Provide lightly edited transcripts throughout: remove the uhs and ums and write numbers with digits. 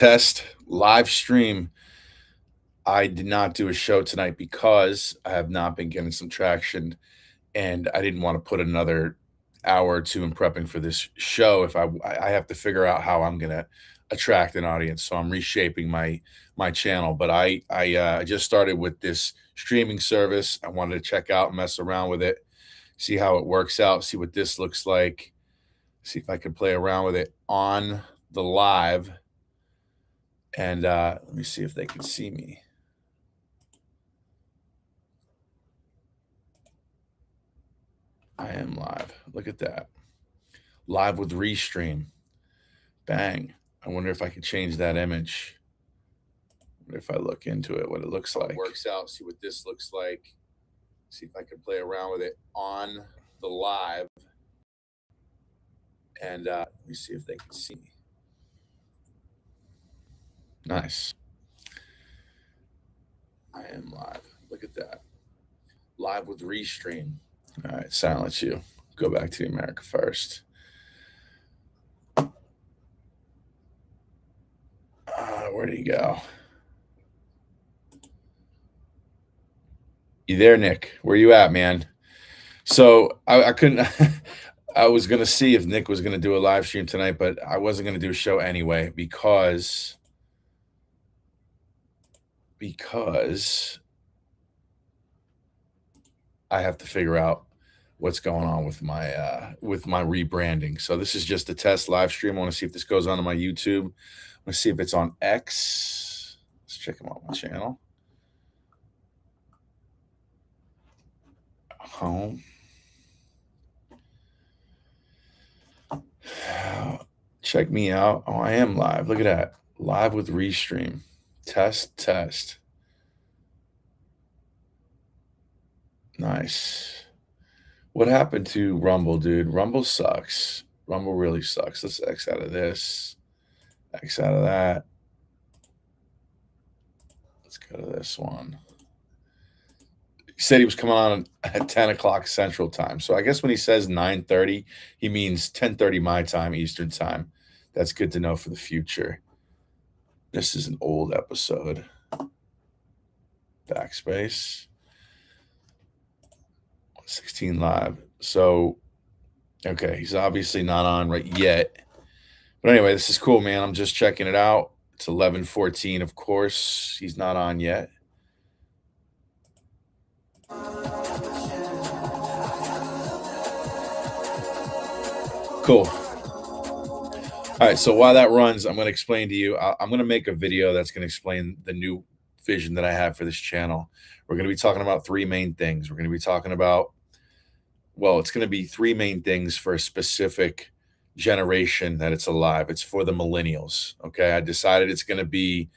Test live stream. I did not do a show tonight because I have not been getting some traction, and I didn't want to put another hour or two in prepping for this show. If I have to figure out how I'm gonna attract an audience, so I'm reshaping my channel. But I just started with this streaming service. I wanted to check out, mess around with it, see how it works out, see what this looks like, see if I can play around with it on the live. And let me see if they can see me. I am live. Look at that. Live with Restream. Bang. I wonder if I can change that image. If I look into it, what it looks like. It works out, see what this looks like. See if I can play around with it on the live. And let me see if they can see me. Nice. I am live. Look at that. Live with Restream. All right, silence you. Go back to America First. Where did he go? You there, Nick? Where you at, man? So I couldn't. I was gonna see if Nick was gonna do a live stream tonight, but I wasn't gonna do a show anyway because I have to figure out what's going on with my rebranding. So this is just a test live stream. I want to see if this goes on to my YouTube. Let's see if it's on X. Let's check them out my channel. Home. Check me out. Oh, I am live. Look at that. Live with Restream. Test. Nice. What happened to Rumble, dude? Rumble sucks. Rumble really sucks. Let's X out of this. X out of that. Let's go to this one. He said he was coming on at 10 o'clock Central Time. So I guess when he says 9:30, he means 10:30 my time, Eastern Time. That's good to know for the future. This is an old episode. Backspace. 16 live. So, okay, he's obviously not on right yet. But anyway, this is cool, man. I'm just checking it out. It's 11:14, of course. He's not on yet. Cool. All right, so while that runs, I'm going to explain to you. I'm going to make a video that's going to explain the new vision that I have for this channel. We're going to be talking about three main things. We're going to be talking about, well, it's going to be three main things for a specific generation that it's alive. It's for the millennials. Okay. I decided it's going to be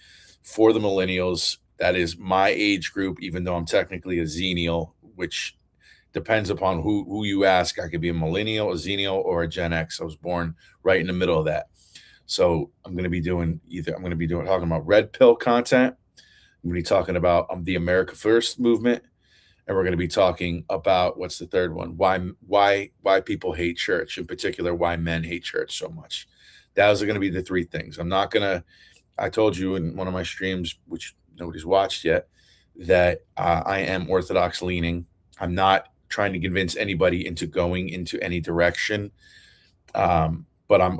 for the millennials. That is my age group, even though I'm technically a Xennial, which depends upon who you ask. I could be a millennial, a Xennial, or a Gen X. I was born right in the middle of that. So I'm going to be doing talking about red pill content. I'm going to be talking about the America First movement, and we're going to be talking about what's the third one? Why people hate church, in particular, why men hate church so much. Those are going to be the three things. I'm not going to. I told you in one of my streams, which nobody's watched yet, that I am Orthodox leaning. I'm not trying to convince anybody into going into any direction. But I'm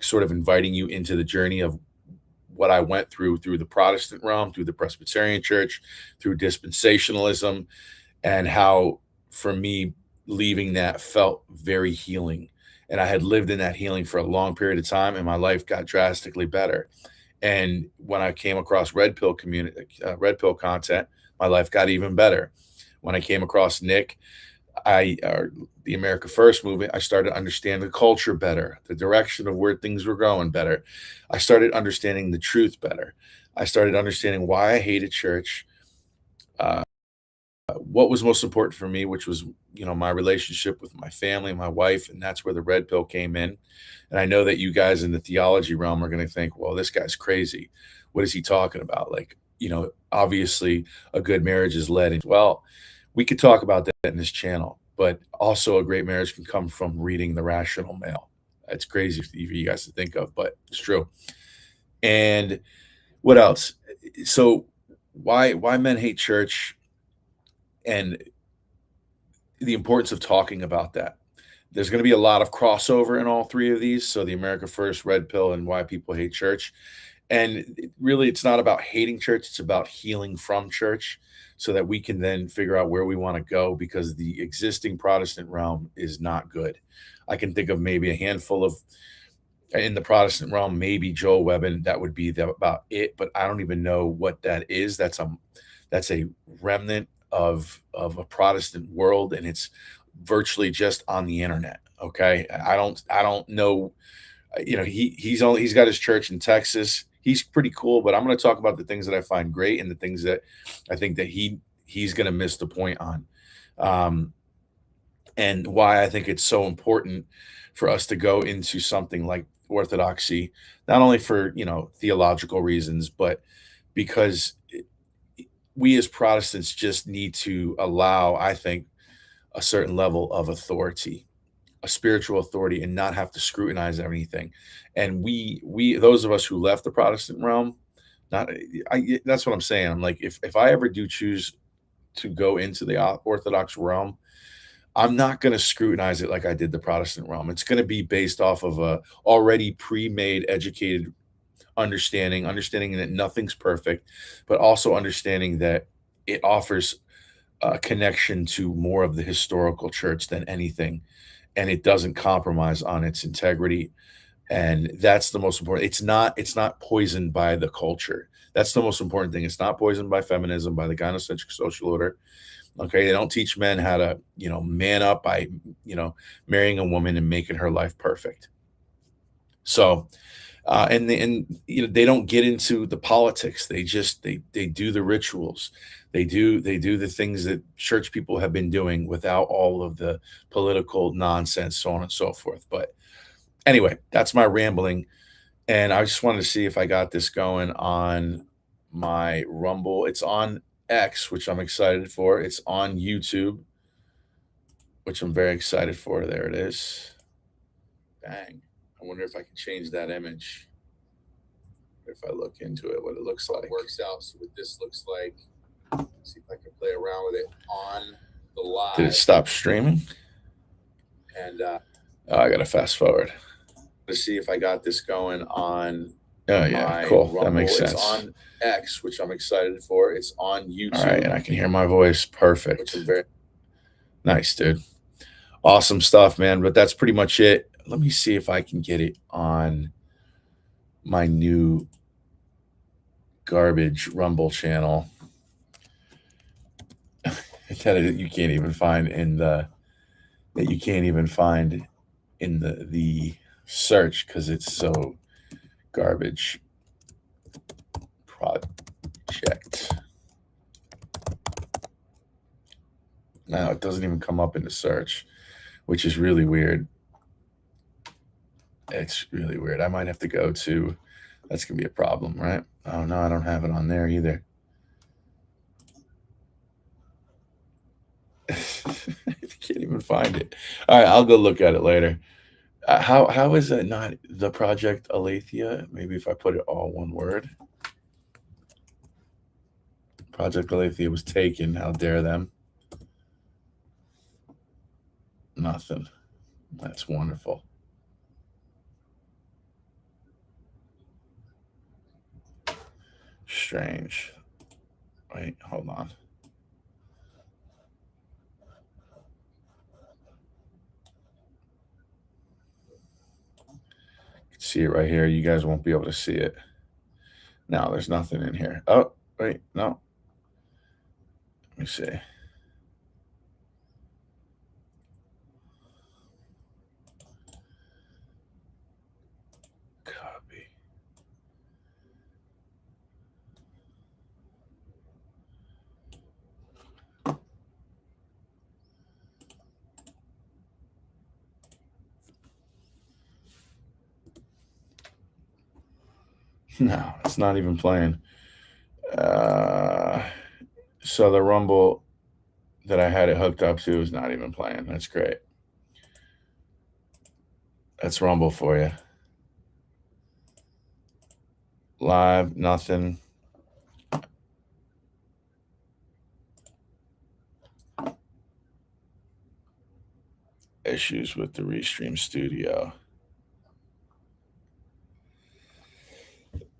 sort of inviting you into the journey of what I went through the Protestant realm, through the Presbyterian Church, through dispensationalism, and how for me leaving that felt very healing. And I had lived in that healing for a long period of time, and my life got drastically better. And when I came across red pill content, my life got even better. When I came across Nick, the America First movement, I started to understand the culture better, the direction of where things were going better. I started understanding the truth better. I started understanding why I hated church, what was most important for me, which was, my relationship with my family, my wife, and that's where the red pill came in. And I know that you guys in the theology realm are going to think, well, this guy's crazy. What is he talking about? Like, obviously a good marriage is led. Well, we could talk about that in this channel, but also a great marriage can come from reading The Rational Male. It's crazy for you guys to think of, but it's true. And what else? So why men hate church and the importance of talking about that. There's going to be a lot of crossover in all three of these. So the America First, Red Pill, and why people hate church. And really, it's not about hating church, it's about healing from church so that we can then figure out where we want to go because the existing Protestant realm is not good. I can think of maybe a handful of in the Protestant realm, maybe Joel Webbin, that would be about it, but I don't even know what that is. That's a remnant of a Protestant world, and it's virtually just on the internet. Okay, I don't know. He's got his church in Texas. He's pretty cool, but I'm going to talk about the things that I find great and the things that I think that he's going to miss the point on, um, and why I think it's so important for us to go into something like orthodoxy, not only for theological reasons, but because we as Protestants just need to allow, I think, a certain level of authority, a spiritual authority, and not have to scrutinize everything. And we those of us who left the Protestant realm, not that's what I'm saying. I'm like, if I ever do choose to go into the Orthodox realm, I'm not going to scrutinize it like I did the Protestant realm. It's going to be based off of a already pre-made, educated understanding that nothing's perfect, but also understanding that it offers a connection to more of the historical church than anything, and it doesn't compromise on its integrity. And that's the most important. It's not poisoned by the culture. That's the most important thing. It's not poisoned by feminism, by the gynocentric social order. Okay, they don't teach men how to, man up by, marrying a woman and making her life perfect. So, they don't get into the politics. They just they do the rituals. They do the things that church people have been doing without all of the political nonsense, so on and so forth. But anyway, that's my rambling, and I just wanted to see if I got this going on my Rumble. It's on X, which I'm excited for. It's on YouTube, which I'm very excited for. There it is. Bang. I wonder if I can change that image. If I look into it, what it looks like. Works out. So what this looks like. See if I can play around with it on the live. Did it stop streaming? And I gotta fast forward. Let's see if I got this going on. Oh yeah, cool. Rumble. That makes sense. It's on X, which I'm excited for. It's on YouTube. All right, and I can hear my voice perfect. Which is very nice, dude. Awesome stuff, man. But that's pretty much it. Let me see if I can get it on my new garbage Rumble channel that you can't even find in the search because it's so garbage. Project. Now it doesn't even come up in the search, which is really weird. It's really weird. I might have to go to, that's going to be a problem, right? Oh, no, I don't have it on there either. I can't even find it. All right, I'll go look at it later. How is that not the Project Aletheia? Maybe if I put it all one word. Project Aletheia was taken. How dare them? Nothing. That's wonderful. Strange. Wait, hold on. See it right here. You guys won't be able to see it. No, there's nothing in here. Oh, wait, no. Let me see. Copy. No, it's not even playing. So the Rumble that I had it hooked up to is not even playing. That's great. That's Rumble for you. Live, nothing. Issues with the Restream Studio.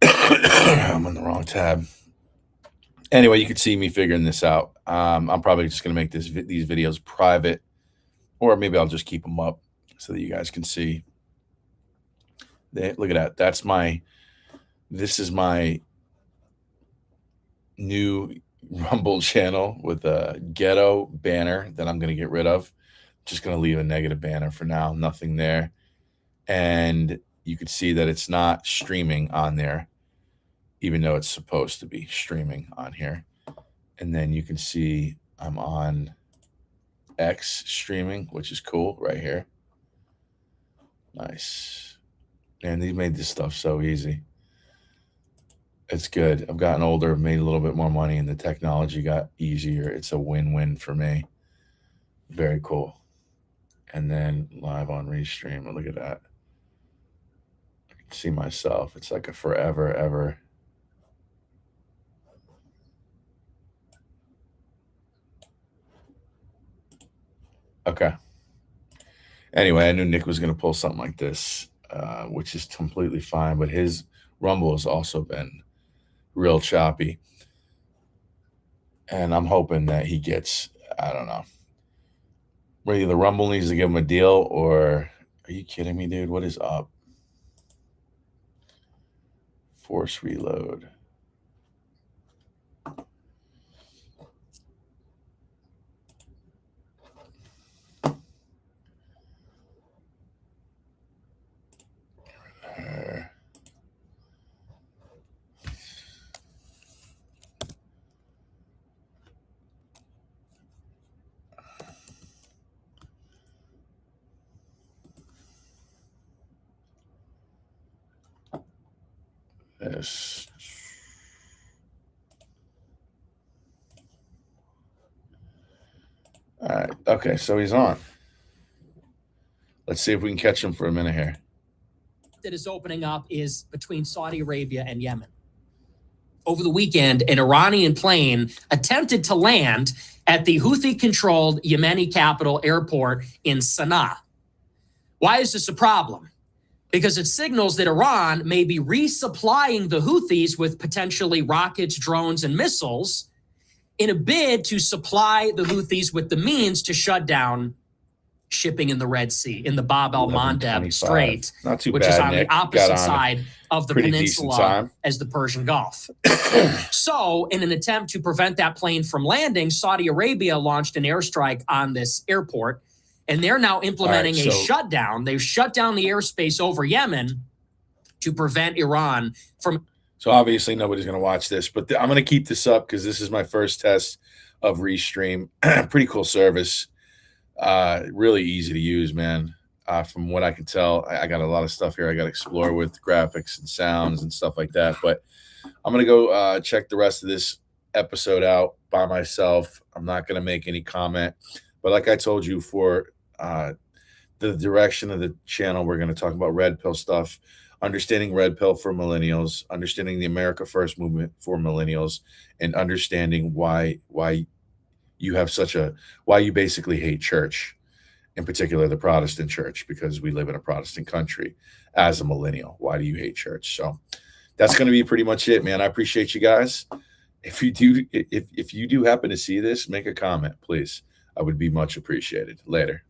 I'm on the wrong tab. Anyway, you can see me figuring this out. I'm probably just going to make these videos private, or maybe I'll just keep them up so that you guys can see. Look at that. This is my new Rumble channel with a ghetto banner that I'm going to get rid of. Just going to leave a negative banner for now. Nothing there. And you can see that it's not streaming on there, even though it's supposed to be streaming on here. And then you can see I'm on X streaming, which is cool right here. Nice. And they made this stuff so easy. It's good. I've gotten older, I've made a little bit more money, and the technology got easier. It's a win-win for me. Very cool. And then live on Restream. Look at that. I can see myself. It's like a forever, ever. Okay. Anyway, I knew Nick was going to pull something like this, which is completely fine. But his Rumble has also been real choppy. And I'm hoping that he gets, I don't know. Whether the Rumble needs to give him a deal, or are you kidding me, dude? What is up? Force reload. This. All right. Okay, so he's on. Let's see if we can catch him for a minute here. That is opening up is between Saudi Arabia and Yemen. Over the weekend, an Iranian plane attempted to land at the Houthi-controlled Yemeni capital airport in Sana'a. Why is this a problem? Because it signals that Iran may be resupplying the Houthis with potentially rockets, drones, and missiles in a bid to supply the Houthis with the means to shut down shipping in the Red Sea, in the Bab el-Mandeb Strait, which is on the opposite side of the peninsula as the Persian Gulf. So, in an attempt to prevent that plane from landing, Saudi Arabia launched an airstrike on this airport, and they're now implementing a shutdown. They've shut down the airspace over Yemen to prevent Iran from... So obviously nobody's going to watch this, but I'm going to keep this up because this is my first test of Restream. Pretty cool service. Really easy to use, man. From what I can tell, I got a lot of stuff here I got to explore with graphics and sounds and stuff like that. But I'm going to go check the rest of this episode out by myself. I'm not going to make any comment. But like I told you, for the direction of the channel, we're going to talk about red pill stuff, understanding red pill for millennials, understanding the America First movement for millennials, and understanding why you have why you basically hate church, in particular the Protestant church, because we live in a Protestant country. As a millennial, why do you hate church? So that's going to be pretty much it, man. I appreciate you guys. If you do happen to see this, make a comment, please. I would be much appreciated. Later.